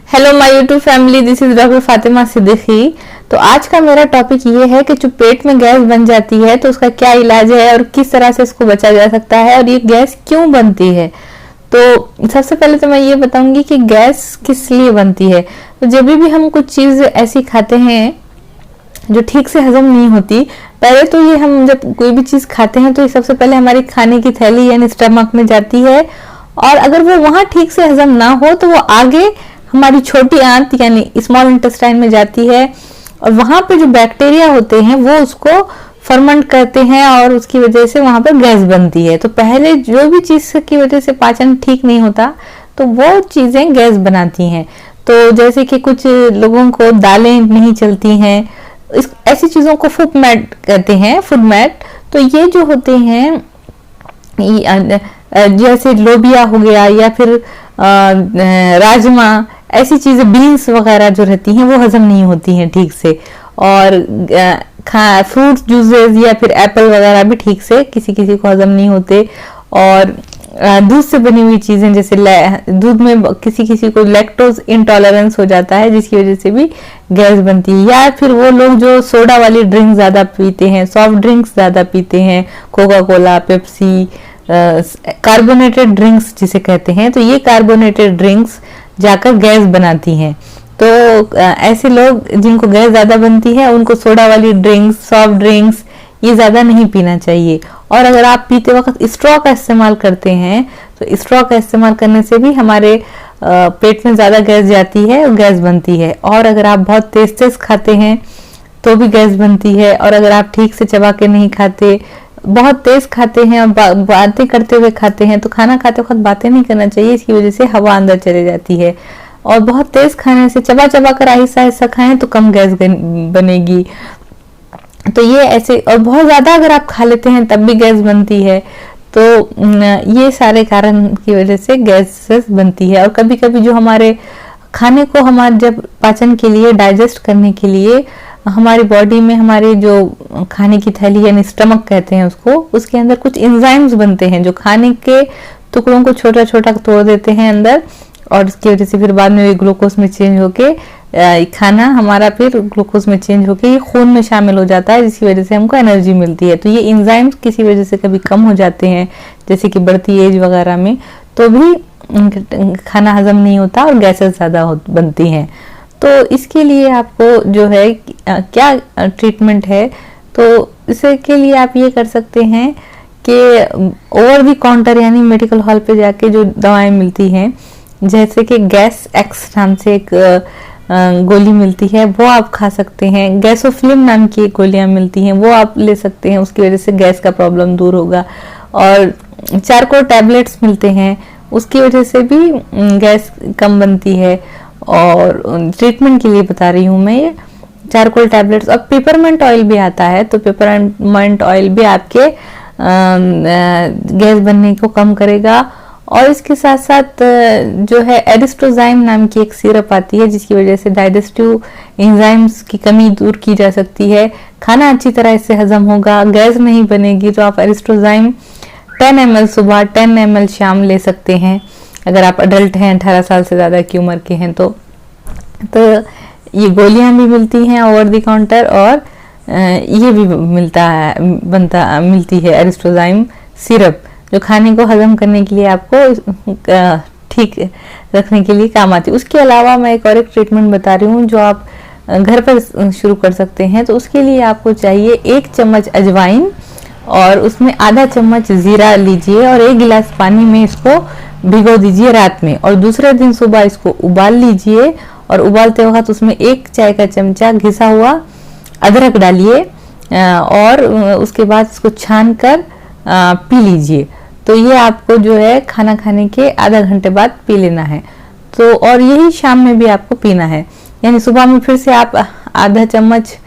Hello my YouTube family, this is doctor Fatima Siddiqui. तो आज का मेरा टॉपिक ये है कि जो पेट में गैस बन जाती है तो उसका क्या इलाज है और किस तरह से इसको बचा जा सकता है और ये गैस क्यों बनती है। तो सबसे पहले तो मैं ये बताऊंगी कि गैस किस लिए बनती है। तो जब भी हम कुछ चीज ऐसी खाते हैं जो ठीक से हजम नहीं होती, पहले तो ये हम जब कोई भी चीज खाते हैं तो ये सबसे पहले हमारी खाने की थैली यानी स्टमक में जाती है, और अगर वो वहां ठीक से हजम ना हो तो वो आगे हमारी छोटी आंत यानी स्मॉल इंटेस्टाइन में जाती है, और वहां पे जो बैक्टीरिया होते हैं वो उसको फर्मेंट करते हैं और उसकी वजह से वहां पर गैस बनती है। तो पहले जो भी चीज की वजह से पाचन ठीक नहीं होता तो वो चीजें गैस बनाती हैं। तो जैसे कि कुछ लोगों को दालें नहीं चलती हैं, ऐसी चीजों को फूड मैट कहते हैं, फूड मैट। तो ये जो होते हैं जैसे लोबिया हो गया या फिर राजमा, ऐसी चीजें बीन्स वगैरह जो रहती हैं वो हजम नहीं होती हैं ठीक से, और फ्रूट जूसेस या फिर एप्पल वगैरह भी ठीक से किसी किसी को हजम नहीं होते। और दूध से बनी हुई चीजें जैसे दूध में किसी किसी को लैक्टोज इंटॉलरेंस हो जाता है जिसकी वजह से भी गैस बनती है। या फिर वो लोग जो सोडा वाली ड्रिंक ज्यादा पीते हैं, सॉफ्ट ड्रिंक्स ज्यादा पीते हैं, Coca Cola, Pepsi, carbonated drinks जिसे कहते हैं, तो ये कार्बोनेटेड ड्रिंक्स जाकर गैस बनाती हैं। तो ऐसे लोग जिनको गैस ज्यादा बनती है उनको सोडा वाली ड्रिंक्स, सॉफ्ट ड्रिंक्स ये ज्यादा नहीं पीना चाहिए। और अगर आप पीते वक्त स्ट्रॉ का इस्तेमाल करते हैं तो स्ट्रॉ का इस्तेमाल करने से भी हमारे पेट में ज्यादा गैस जाती है और गैस बनती है। और अगर आप बहुत तेज तेज खाते हैं तो भी गैस बनती है। और अगर आप ठीक से चबा के नहीं खाते, बहुत तेज खाते हैं और बातें करते हुए खाते हैं, तो खाना खाते वक्त बातें नहीं करना चाहिए, इसकी वजह से हवा अंदर चले जाती है। और बहुत तेज खाने से चबा चबा कर आहिस्ता आहिस्ता खाएं तो कम गैस बनेगी। तो ये ऐसे, और बहुत ज्यादा अगर आप खा लेते हैं तब भी गैस बनती है। तो ये सारे कारण की वजह से गैस बनती है। और कभी कभी जो हमारे खाने को हमारे जब पाचन के लिए, डाइजेस्ट करने के लिए हमारी बॉडी में, हमारे जो खाने की थैली यानी स्टमक कहते हैं उसको, उसके अंदर कुछ एंजाइम्स बनते हैं जो खाने के टुकड़ों को छोटा छोटा तोड़ देते हैं अंदर, और इसकी वजह से फिर बाद में ग्लूकोज में चेंज होके खाना हमारा फिर ग्लूकोज में चेंज होके ये खून में शामिल हो जाता है, जिसकी वजह से हमको एनर्जी मिलती है। तो ये एंजाइम्स किसी वजह से कभी कम हो जाते हैं, जैसे कि बढ़ती एज वगैरह में, तो भी खाना हजम नहीं होता और गैसेस ज्यादा बनती हैं। तो इसके लिए आपको जो है क्या ट्रीटमेंट है, तो इसके लिए आप ये कर सकते हैं कि ओवर द काउंटर यानी मेडिकल हॉल पे जाके जो दवाएं मिलती हैं, जैसे कि गैस एक्स नाम से एक गोली मिलती है, वो आप खा सकते हैं। गैसोफिलिन नाम की गोलियां मिलती हैं, वो आप ले सकते हैं, उसकी वजह से गैस का प्रॉब्लम दूर होगा। और चारकोल टैबलेट्स मिलते हैं, उसकी वजह से भी गैस कम बनती है। और ट्रीटमेंट के लिए बता रही हूँ मैं ये चारकोल टैबलेट्स। और पेपरमेंट ऑयल भी आता है, तो पेपरमेंट ऑयल भी आपके गैस बनने को कम करेगा। और इसके साथ साथ जो है एरिस्ट्रोजाइम नाम की एक सिरप आती है, जिसकी वजह से डाइजेस्टिव एंजाइम्स की कमी दूर की जा सकती है, खाना अच्छी तरह इससे हजम होगा, गैस नहीं बनेगी। तो आप एरिस्ट्रोजाइम 10 ml सुबह, 10 ml शाम ले सकते हैं अगर आप अडल्ट हैं, 18 साल से ज्यादा की उम्र के हैं। तो ये गोलियां भी मिलती हैं ओवर द काउंटर, और ये भी मिलती है एरिस्ट्रोजाइम सिरप, जो खाने को हजम करने के लिए आपको ठीक रखने के लिए काम आती है। उसके अलावा मैं एक और एक ट्रीटमेंट बता रही हूँ जो आप घर पर शुरू कर सकते हैं। तो उसके लिए आपको चाहिए 1 चम्मच अजवाइन, और उसमें आधा चम्मच जीरा लीजिए, और 1 गिलास पानी में इसको भिगो दीजिए रात में, और दूसरे दिन सुबह इसको उबाल लीजिए। और उबालते वक्त उसमें 1 चाय का चमचा घिसा हुआ अदरक डालिए, और उसके बाद इसको छान कर पी लीजिए। तो ये आपको जो है खाना खाने के आधा घंटे बाद पी लेना है। तो और यही शाम में भी आपको पीना है, यानी सुबह में फिर से आप आधा चम्मच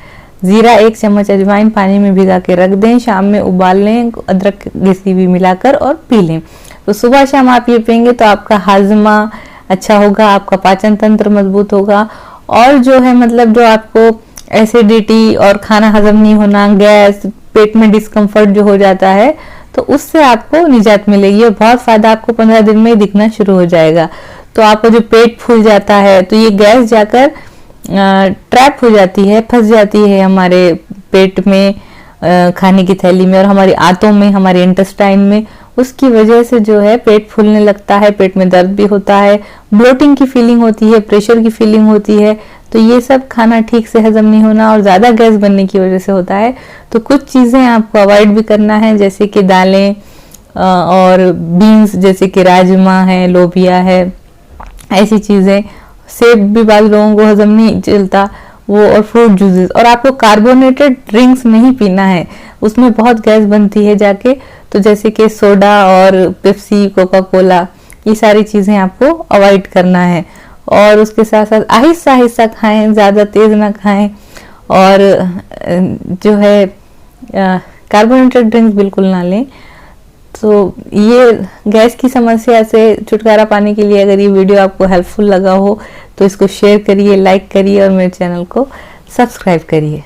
जीरा, 1 चम्मच अजवाइन पानी में भिगा के रख दें, शाम में उबाल लें अदरक घिसी हुई मिलाकर और पी लें। तो सुबह शाम आप ये पियेंगे तो आपका हाजमा अच्छा होगा, आपका पाचन तंत्र मजबूत होगा, और जो है मतलब जो आपको एसिडिटी और खाना हजम नहीं होना, गैस, पेट में डिस्कम्फर्ट जो हो जाता है, तो उससे आपको निजात मिलेगी और बहुत फायदा आपको 15 दिन में ही दिखना शुरू हो जाएगा। तो आपका जो पेट फूल जाता है, तो ये गैस जाकर ट्रैप हो जाती है, फंस जाती है हमारे पेट में, खाने की थैली में और हमारी आंतों में, हमारे इंटेस्टाइन में। उसकी वजह से जो है पेट फूलने लगता है, पेट में दर्द भी होता है, ब्लोटिंग की फीलिंग होती है, प्रेशर की फीलिंग होती है। तो ये सब खाना ठीक से हजम नहीं होना और ज्यादा गैस बनने की वजह से होता है। तो कुछ चीजें आपको अवॉइड भी करना है, जैसे कि दालें और बीन्स, जैसे कि राजमा है, लोबिया है, ऐसी चीजें। सेब भी बाद लोगों को हजम नहीं चलता वो, और फ्रूट जूसेस। और आपको कार्बोनेटेड ड्रिंक्स नहीं पीना है, उसमें बहुत गैस बनती है जाके। तो जैसे कि सोडा और पेप्सी, कोका कोला, ये सारी चीजें आपको अवॉइड करना है। और उसके साथ साथ आहिस्ता आहिस्ता खाएं, ज्यादा तेज ना खाएं। और जो है कार्बोनेटेड ड्रिंक्स बिल्कुल ना लें। तो ये गैस की समस्या से छुटकारा पाने के लिए अगर ये वीडियो आपको हेल्पफुल लगा हो तो इसको शेयर करिए, लाइक करिए और मेरे चैनल को सब्सक्राइब करिए।